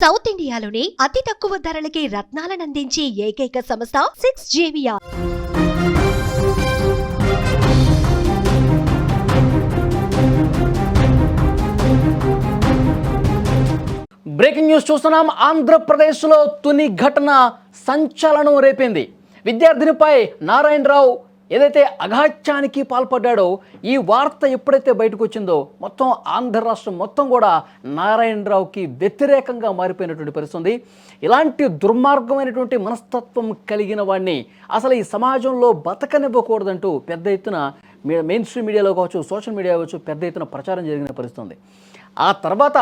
South ఇండియాలోని అతి తక్కువ ధరలకి రత్నాలనందించే ఏకైక సంస్థ 6JVR. బ్రేకింగ్ న్యూస్ చూస్తున్నాం. ఆంధ్రప్రదేశ్లో తుని ఘటన సంచలనం రేపింది. విద్యార్థినిపై నారాయణరావు ఏదైతే అఘాత్యానికి పాల్పడ్డాడో ఈ వార్త ఎప్పుడైతే బయటకు వచ్చిందో మొత్తం ఆంధ్ర రాష్ట్రం మొత్తం కూడా నారాయణరావుకి వ్యతిరేకంగా మారిపోయినటువంటి పరిస్థితి. ఇలాంటి దుర్మార్గమైనటువంటి మనస్తత్వం కలిగిన వాడిని అసలు ఈ సమాజంలో బతకనివ్వకూడదంటూ పెద్ద ఎత్తున మెయిన్ స్ట్రీమ్ మీడియాలో కావచ్చు, సోషల్ మీడియా కావచ్చు, పెద్ద ఎత్తున ప్రచారం జరిగిన పరిస్థితి. ఆ తర్వాత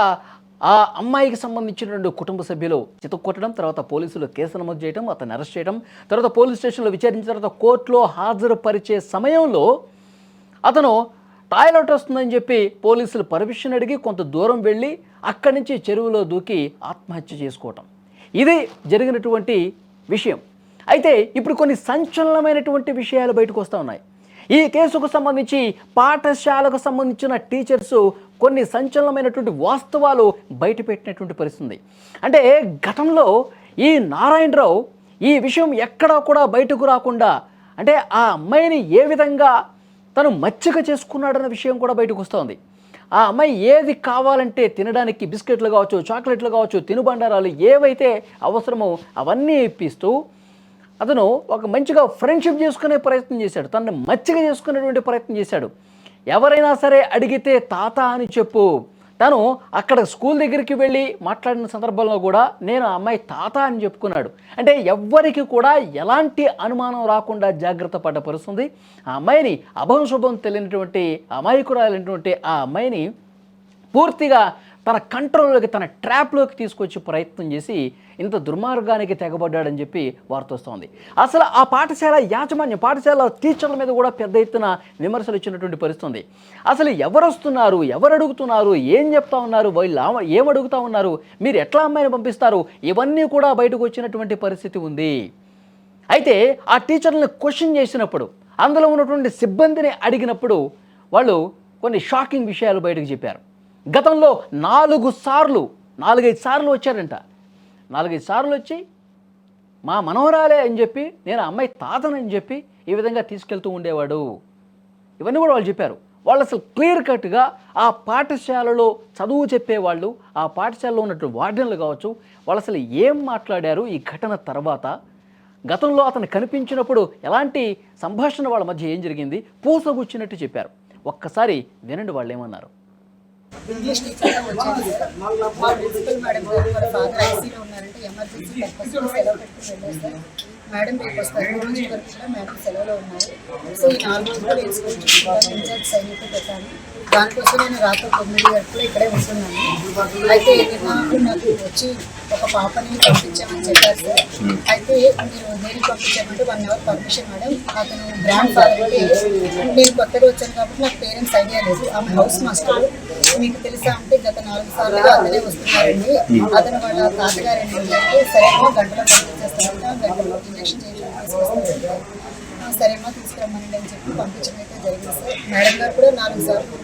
ఆ అమ్మాయికి సంబంధించినటువంటి కుటుంబ సభ్యులు చితక్కొట్టడం, తర్వాత పోలీసులు కేసు నమోదు చేయడం, అతన్ని అరెస్ట్ చేయడం, తర్వాత పోలీస్ స్టేషన్లో విచారించిన తర్వాత కోర్టులో హాజరుపరిచే సమయంలో అతను టాయిలెట్ వస్తుందని చెప్పి పోలీసులు పర్మిషన్ అడిగి కొంత దూరం వెళ్ళి అక్కడి నుంచి చెరువులో దూకి ఆత్మహత్య చేసుకోవటం, ఇది జరిగినటువంటి విషయం. అయితే ఇప్పుడు కొన్ని సంచలనమైనటువంటి విషయాలు బయటకు వస్తూ ఉన్నాయి. ఈ కేసుకు సంబంధించి పాఠశాలకు సంబంధించిన టీచర్సు కొన్ని సంచలనమైనటువంటి వాస్తవాలు బయటపెట్టినటువంటి పరిస్థితి. అంటే గతంలో ఈ నారాయణరావు ఈ విషయం ఎక్కడా కూడా బయటకు రాకుండా అంటే ఆ అమ్మాయిని ఏ విధంగా తను మచ్చిక చేసుకున్నాడన్న విషయం కూడా బయటకు వస్తుంది. ఆ అమ్మాయి ఏది కావాలంటే తినడానికి బిస్కెట్లు కావచ్చు, చాక్లెట్లు కావచ్చు, తినుబండారాలు ఏవైతే అవసరమో అవన్నీ ఇప్పిస్తూ అతను ఒక మంచిగా ఫ్రెండ్షిప్ చేసుకునే ప్రయత్నం చేశాడు, తనని మచ్చిగా చేసుకునేటువంటి ప్రయత్నం చేశాడు. ఎవరైనా సరే అడిగితే తాత అని చెప్పు. తను అక్కడ స్కూల్ దగ్గరికి వెళ్ళి మాట్లాడిన సందర్భంలో కూడా నేను ఆ అమ్మాయి తాత అని చెప్పుకున్నాడు. అంటే ఎవ్వరికి కూడా ఎలాంటి అనుమానం రాకుండా జాగ్రత్త పడ్డ పరిస్థితి. ఆ అమ్మాయిని అభంశుభం తెలియనటువంటి అమాయకురాలైనటువంటి ఆ అమ్మాయిని పూర్తిగా తన కంట్రోల్లోకి, తన ట్రాప్లోకి తీసుకొచ్చి ప్రయత్నం చేసి ఇంత దుర్మార్గానికి తెగబడ్డాడని చెప్పి వార్త వస్తోంది. అసలు ఆ పాఠశాల యాజమాన్యం, పాఠశాల టీచర్ల మీద కూడా పెద్ద ఎత్తున విమర్శలు ఇచ్చినటువంటి పరిస్థితి. అసలు ఎవరు వస్తున్నారు, ఎవరు అడుగుతున్నారు, ఏం చెప్తా ఉన్నారు, వాళ్ళు ఏం అడుగుతూ ఉన్నారు, మీరు ఎట్లా అమ్మాయిని పంపిస్తారు, ఇవన్నీ కూడా బయటకు వచ్చినటువంటి పరిస్థితి ఉంది. అయితే ఆ టీచర్లను క్వశ్చన్ చేసినప్పుడు, అందులో ఉన్నటువంటి సిబ్బందిని అడిగినప్పుడు వాళ్ళు కొన్ని షాకింగ్ విషయాలు బయటకు చెప్పారు. గతంలో 4-5 సార్లు వచ్చారంట. 4-5 సార్లు వచ్చి మా మనవరాలే అని చెప్పి, నేను అమ్మాయి తాతనని చెప్పి ఈ విధంగా తీసుకెళ్తూ ఉండేవాడు. ఇవన్నీ కూడా వాళ్ళు చెప్పారు. వాళ్ళు అసలు క్లియర్ కట్గా ఆ పాఠశాలలో చదువు చెప్పేవాళ్ళు, ఆ పాఠశాలలో ఉన్నటువంటి వార్డెన్లు కావచ్చు, వాళ్ళు అసలు ఏం మాట్లాడారు ఈ ఘటన తర్వాత, గతంలో అతను కనిపించినప్పుడు ఎలాంటి సంభాషణ వాళ్ళ మధ్య ఏం జరిగింది, పూసగుచ్చినట్టు చెప్పారు. ఒక్కసారి వినండి వాళ్ళు ఏమన్నారు. ఇంగ్లీష్ టీచర్గా వచ్చేది మా ప్రిన్సిపల్ మేడం గారు వాళ్ళ ఫాదర్ ఐసీలో ఉన్నారంటే ఎమర్జెన్సీ పర్పస్ సెలవు పెట్టుకుని వెళ్ళేస్తారు. మేడం రేపు వస్తారు, ఈ రోజు వరకు కూడా మేడం సెలవులో ఉన్నారు. సో ఈ 4 రోజులు నేను స్కూల్ చూసుకుంటాను, ఇన్ఛార్జ్ సైన్యంతో పెట్టాను. దానికోసం నేను రాత్రి 9 వరకు కూడా ఇక్కడే ఉంటున్నాను. అయితే నిన్న నాకు వచ్చి ఒక పాపని పంపించామని చెప్పారు సార్. అయితే మీరు దేనికి పంపించామంటే 1 అవర్ పర్మిషన్ మేడం. అతను గ్రాండ్ ఫాదర్కి నేను కొత్తగా వచ్చాను కాబట్టి నాకు పేరెంట్స్ ఐడియా లేదు. ఆమె హౌస్ మాస్టర్, మీకు తెలుసా అంటే గత 4 సార్లుగా అతనే వస్తున్నారండి. అతను వాళ్ళ తాతగారు ఏంటంటే సరేమో గంటలో పంపించేస్తారంట, గంటలో ఇంజక్షన్ చేయడానికి తీసుకొస్తారంట. సరేమో తీసుకురమ్మనండి అని చెప్పి పంపించడం అయితే జరిగింది సార్. మేడం గారు కూడా 4 సార్లు,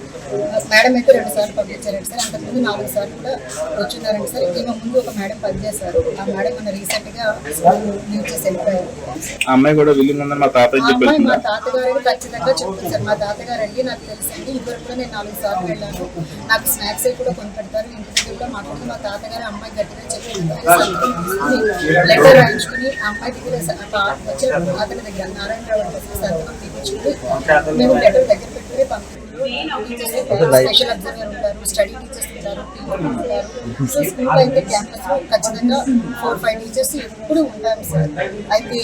మేడం అయితే 2 సార్లు పంపించారండి సార్. అంతకుముందు 4 సార్లు కూడా వచ్చిన్నారండి సార్. ఈమె ముందు ఒక మేడం పనిచేశారు. ఆ మేడం మన రీసెంట్గా లీవ్ చేసి వెళ్ళిపోయారు. అమ్మాయి కూడా మా తాతగారు ఖచ్చితంగా చెప్తుంది సార్. మా తాతగారు అడిగి నాకు తెలుసండి. ఇద్దరు కూడా నేను 4 సార్లు వెళ్ళాను. నాకు స్నాక్స్ అవి కూడా కొని పెడతారు. ఇంటి దగ్గర కూడా మాట్లాడుతూ మా తాతగారు అమ్మాయి గట్టిగా చెప్పి లెటర్ రాయించుకుని ఆ అమ్మాయి దగ్గర వచ్చే అతని దగ్గర నారాయణరావు సంతకం తీపించుకుని మేము లెటర్ దగ్గర పెట్టుకుని పంపిస్తాం. స్పెషల్ అబ్జర్వర్ ఉంటారు, స్టడీ టీచర్స్ ఉంటారు, టీచర్స్ ఉంటారు. సో స్కూల్ అయితే క్యాంపస్లో ఖచ్చితంగా 4-5 టీచర్స్ ఎప్పుడు ఉంటారు సార్. అయితే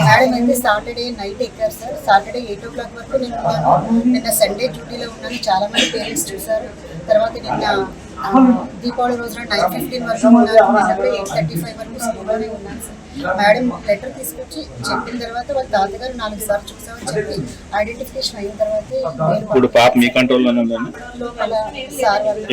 మేడం అయితే సాటర్డే నైట్ ఎక్కారు సార్. సాటర్డే 8 o'clock వరకు నేను ఉన్నాను. నిన్న సండే డ్యూటీలో ఉన్నాను. చాలా మంది పేరెంట్స్ చూశారు. తర్వాత నిన్న దీపావళి రోజున 9:15 వరకు ఉన్నారు. 8:35 వరకు స్కూల్లోనే ఉన్నాను సార్. మేడం లెటర్ తీసుకొచ్చి చెప్పిన తర్వాత వాళ్ళ తాతగారు 4 సార్లు చూసామని చెప్పి ఐడెంటిఫికేషన్ అయిన తర్వాత పాప మీ కంట్రోల్లోనే ఉందండి. లోపల సార్ వాళ్ళు